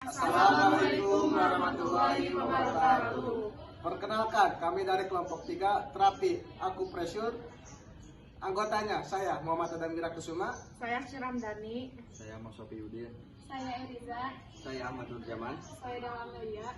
Assalamualaikum warahmatullahi wabarakatuh. Perkenalkan, kami dari kelompok 3 terapi akupresur. Anggotanya saya Muhammad Adam Wirakusuma, Saya Syramdani, Saya Mas Sofi Udin. Saya Eriza. Saya Ahmad Nurjaman. Saya Dahlan Mulia.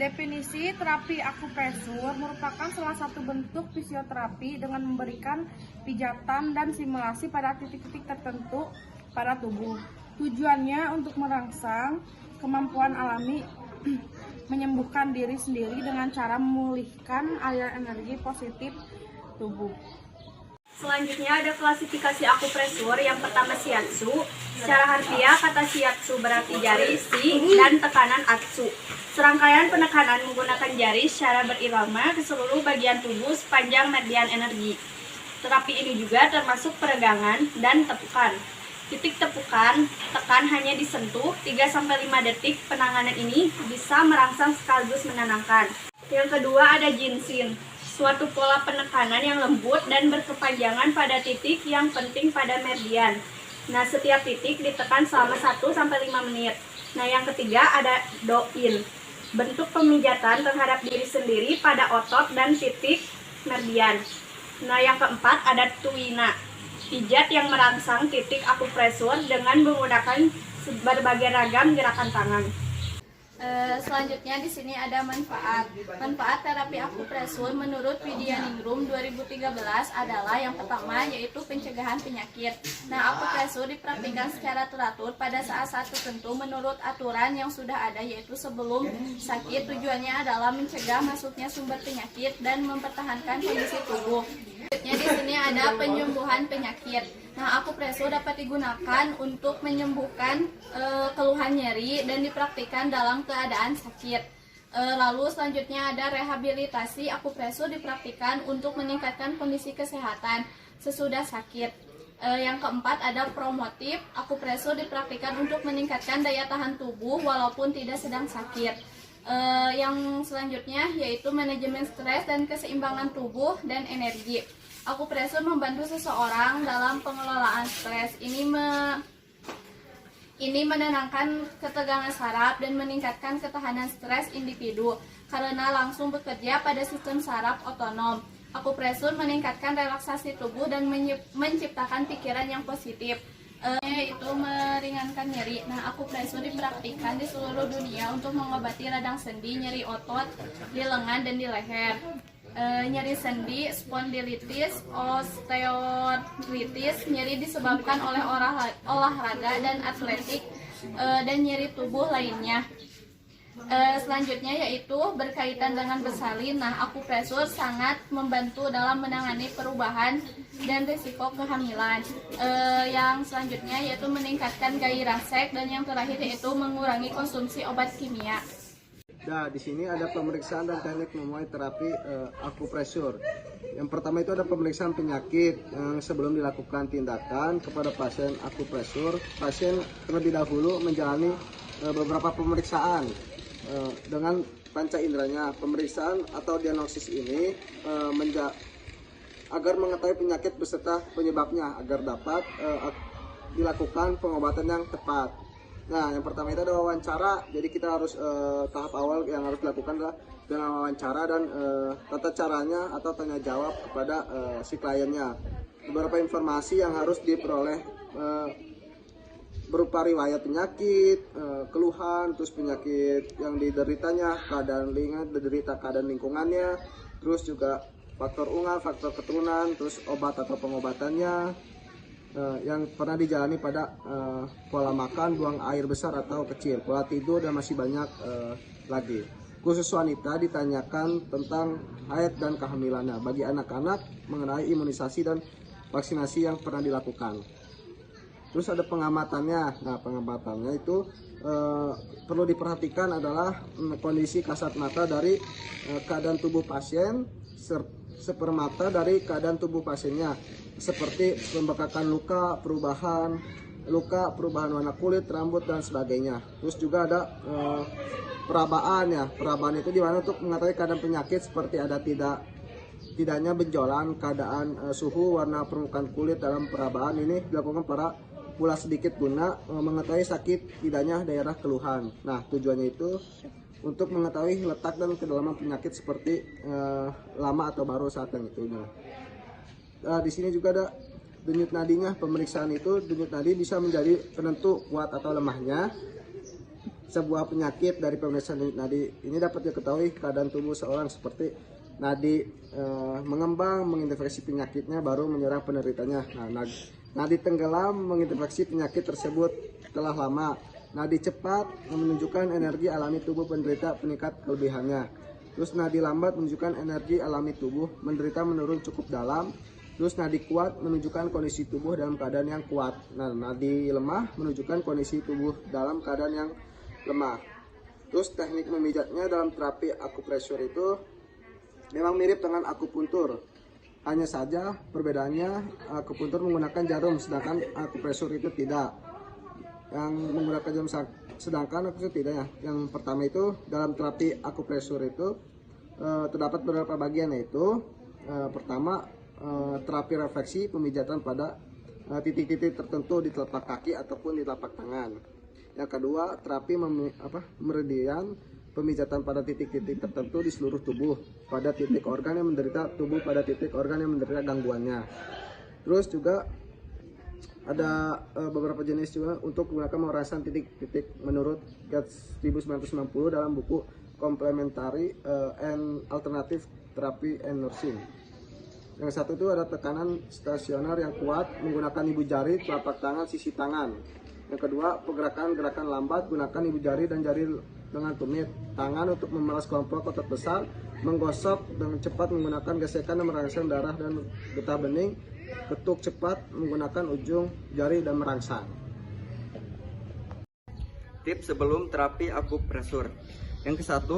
definisi terapi akupresur merupakan salah satu bentuk fisioterapi dengan memberikan pijatan dan simulasi pada titik-titik tertentu pada tubuh. Tujuannya untuk merangsang kemampuan alami menyembuhkan diri sendiri dengan cara memulihkan aliran energi positif tubuh. Selanjutnya ada klasifikasi akupresur. Yang pertama shiatsu. Secara harfiah kata shiatsu berarti jari, shi, dan tekanan atsu. Serangkaian penekanan menggunakan jari secara berirama ke seluruh bagian tubuh sepanjang meridian energi. Terapi ini juga termasuk peregangan dan tepukan. Titik tepukan, tekan hanya disentuh 3-5 detik. Penanganan ini bisa merangsang sekaligus menenangkan. Yang kedua ada jinshin. Suatu pola penekanan yang lembut dan berkepanjangan pada titik yang penting pada meridian. Nah, setiap titik ditekan selama 1-5 menit. Nah, yang ketiga ada do-in. Bentuk pemijatan terhadap diri sendiri pada otot dan titik meridian. Nah, yang keempat ada tuina. Pijat yang merangsang titik akupresur dengan menggunakan berbagai ragam gerakan tangan. Selanjutnya di sini ada manfaat. Manfaat terapi akupresur menurut Widianingrum 2013 adalah yang pertama yaitu pencegahan penyakit. Nah, akupresur dipraktikkan secara teratur pada saat-saat tertentu menurut aturan yang sudah ada yaitu sebelum sakit. Tujuannya adalah mencegah masuknya sumber penyakit dan mempertahankan kondisi tubuh. Selanjutnya di sini ada penyembuhan penyakit. Nah, akupresur dapat digunakan untuk menyembuhkan keluhan nyeri dan dipraktikkan dalam keadaan sakit. Lalu selanjutnya ada rehabilitasi. Akupresur dipraktikkan untuk meningkatkan kondisi kesehatan sesudah sakit. Yang keempat ada promotif. Akupresur dipraktikkan untuk meningkatkan daya tahan tubuh walaupun tidak sedang sakit. Yang selanjutnya yaitu manajemen stres dan keseimbangan tubuh dan energi. Akupresur membantu seseorang dalam pengelolaan stres. Ini menenangkan ketegangan saraf dan meningkatkan ketahanan stres individu karena langsung bekerja pada sistem saraf otonom. Akupresur meningkatkan relaksasi tubuh dan menciptakan pikiran yang positif. Yaitu meringankan nyeri. Nah, akupresur dipraktikkan di seluruh dunia untuk mengobati radang sendi, nyeri otot di lengan dan di leher. Nyeri sendi, spondilitis, osteoartritis, nyeri disebabkan oleh olahraga dan atletik, dan nyeri tubuh lainnya. Selanjutnya yaitu berkaitan dengan bersalin. Nah, akupresur sangat membantu dalam menangani perubahan dan risiko kehamilan. Yang selanjutnya yaitu meningkatkan gairah seks, dan yang terakhir yaitu mengurangi konsumsi obat kimia. Nah, di sini ada pemeriksaan dan teknik memulai terapi akupresur. Yang pertama itu ada pemeriksaan penyakit. Sebelum dilakukan tindakan kepada pasien akupresur, pasien terlebih dahulu menjalani beberapa pemeriksaan dengan panca inderanya. Pemeriksaan atau diagnosis ini agar mengetahui penyakit beserta penyebabnya agar dapat dilakukan pengobatan yang tepat. Nah, yang pertama itu ada wawancara. Jadi kita harus tahap awal yang harus dilakukan adalah dengan wawancara dan tata caranya atau tanya jawab kepada si kliennya. Beberapa informasi yang harus diperoleh berupa riwayat penyakit, keluhan, terus penyakit yang dideritanya, keadaan lingkungannya, terus juga faktor unggal, faktor keturunan, terus obat atau pengobatannya, yang pernah dijalani pada pola makan, buang air besar atau kecil, pola tidur, dan masih banyak lagi. Khusus wanita ditanyakan tentang haid dan kehamilannya. Bagi anak-anak mengenai imunisasi dan vaksinasi yang pernah dilakukan. Terus ada pengamatannya. Nah, pengamatannya itu perlu diperhatikan adalah kondisi kasat mata dari keadaan tubuh pasien, sepermata dari keadaan tubuh pasiennya, seperti pembekakan luka, perubahan luka, perubahan warna kulit, rambut dan sebagainya. Terus juga ada perabaan ya. Perabaan itu dimana untuk mengetahui keadaan penyakit seperti ada tidaknya benjolan, keadaan suhu, warna permukaan kulit dalam perabaan ini dilakukan para pula sedikit guna mengetahui sakit tidaknya daerah keluhan. Nah, tujuannya itu untuk mengetahui letak dan kedalaman penyakit seperti lama atau baru saat yang itunya. Di sini juga ada denyut nadinya. Pemeriksaan itu denyut nadi bisa menjadi penentu kuat atau lemahnya sebuah penyakit. Dari pemeriksaan denyut nadi ini dapat diketahui keadaan tubuh seorang seperti nadi mengembang menginfeksi penyakitnya baru menyerang penderitanya. Nah, nadi tenggelam menginfeksi penyakit tersebut telah lama. Nadi cepat menunjukkan energi alami tubuh penderita meningkat kelebihannya. Terus nadi lambat menunjukkan energi alami tubuh menderita menurun cukup dalam. Terus nadi kuat menunjukkan kondisi tubuh dalam keadaan yang kuat. Nah, nadi lemah menunjukkan kondisi tubuh dalam keadaan yang lemah. Terus teknik memijatnya dalam terapi akupresur itu memang mirip dengan akupuntur. Hanya saja perbedaannya akupuntur menggunakan jarum sedangkan akupresur itu tidak. Yang menggunakan jarum sedangkan akupresur tidak ya. Yang pertama itu dalam terapi akupresur itu terdapat beberapa bagian, yaitu pertama terapi refleksi pemijatan pada titik-titik tertentu di telapak kaki ataupun di telapak tangan. Yang kedua terapi meridian pemijatan pada titik-titik tertentu di seluruh tubuh pada titik organ yang menderita pada titik organ yang menderita gangguannya. Terus juga ada beberapa jenis juga untuk menggunakan pemerasan titik-titik menurut Gates 1990 dalam buku Complementary and Alternative Therapy and Nursing. Yang satu itu ada tekanan stasioner yang kuat menggunakan ibu jari, telapak tangan, sisi tangan. Yang kedua, pergerakan-gerakan lambat gunakan ibu jari dan jari dengan tumit tangan untuk memeras kelompok otot besar, menggosok dengan cepat menggunakan gesekan dan merangsang darah dan getah bening, ketuk cepat menggunakan ujung jari dan merangsang. Tips sebelum terapi akupresur. Yang ke-1,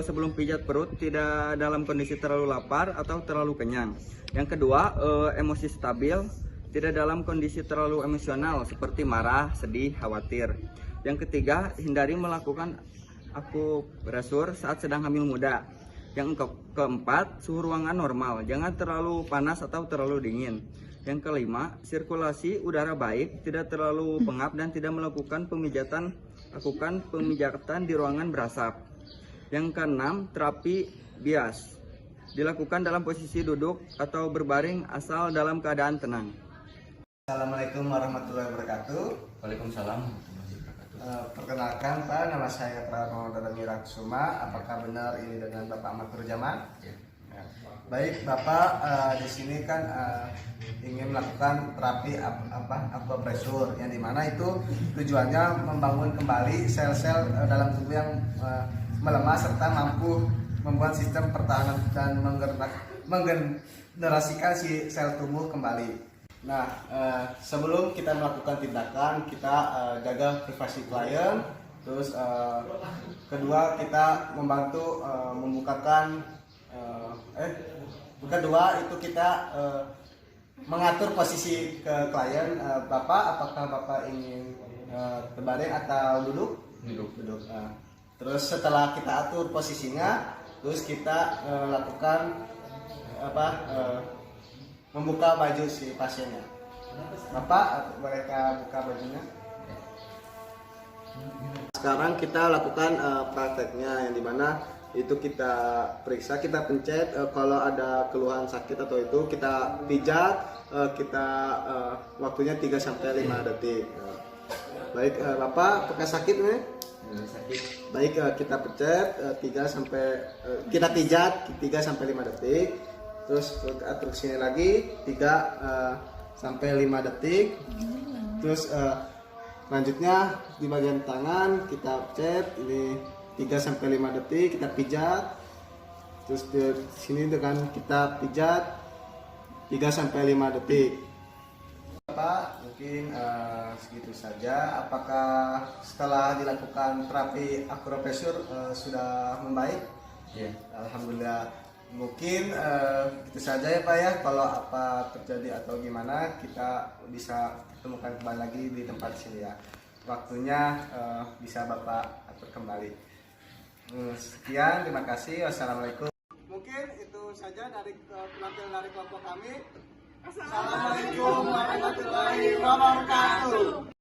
sebelum pijat perut tidak dalam kondisi terlalu lapar atau terlalu kenyang. Yang kedua, emosi stabil, tidak dalam kondisi terlalu emosional seperti marah, sedih, khawatir. Yang ketiga, hindari melakukan akupresur saat sedang hamil muda. Yang keempat, suhu ruangan normal, jangan terlalu panas atau terlalu dingin. Yang kelima, sirkulasi udara baik, tidak terlalu pengap dan tidak lakukan pemijatan di ruangan berasap. Yang keenam, terapi bias, dilakukan dalam posisi duduk atau berbaring asal dalam keadaan tenang. Assalamualaikum warahmatullahi wabarakatuh. Waalaikumsalam. Perkenalkan Pak, nama saya Pranowo Dadamira Kusuma. Apakah benar ini dengan Bapak Ahmad Nurjaman? Ya. Baik Bapak, di sini kan ingin melakukan terapi akupresur, yang dimana itu tujuannya membangun kembali sel-sel dalam tubuh yang melemah serta mampu membuat sistem pertahanan dan menggenerasikan si sel tubuh kembali. Nah, sebelum kita melakukan tindakan, kita jaga privasi klien. Terus kedua, kita membantu membukakan kedua itu kita mengatur posisi ke klien. Bapak, apakah Bapak ingin terbaring atau duduk? Duduk. Terus setelah kita atur posisinya, terus kita lakukan membuka baju si pasiennya. Bapak, mereka buka bajunya. Sekarang kita lakukan prakteknya, yang dimana itu kita periksa, kita pencet kalau ada keluhan sakit atau itu kita pijat, waktunya 3-5 detik. Baik, Bapak, apakah sakit nih? Sakit. Baik, kita pencet kita pijat 3-5 detik. Terus atur sini lagi 3-5 detik. Terus selanjutnya di bagian tangan kita pencet ini 3-5 detik, kita pijat. Terus di sini dengan kita pijat 3-5 detik. Bapak, mungkin segitu saja. Apakah setelah dilakukan terapi akupresur sudah membaik? Ya. Alhamdulillah. Mungkin itu saja ya Pak ya. Kalau apa terjadi atau gimana kita bisa temukan kembali lagi di tempat sini ya. Waktunya bisa Bapak atur kembali. Sekian, terima kasih. Wassalamualaikum. Mungkin itu saja dari penampilan dari kelompok kami. Assalamualaikum warahmatullahi wabarakatuh.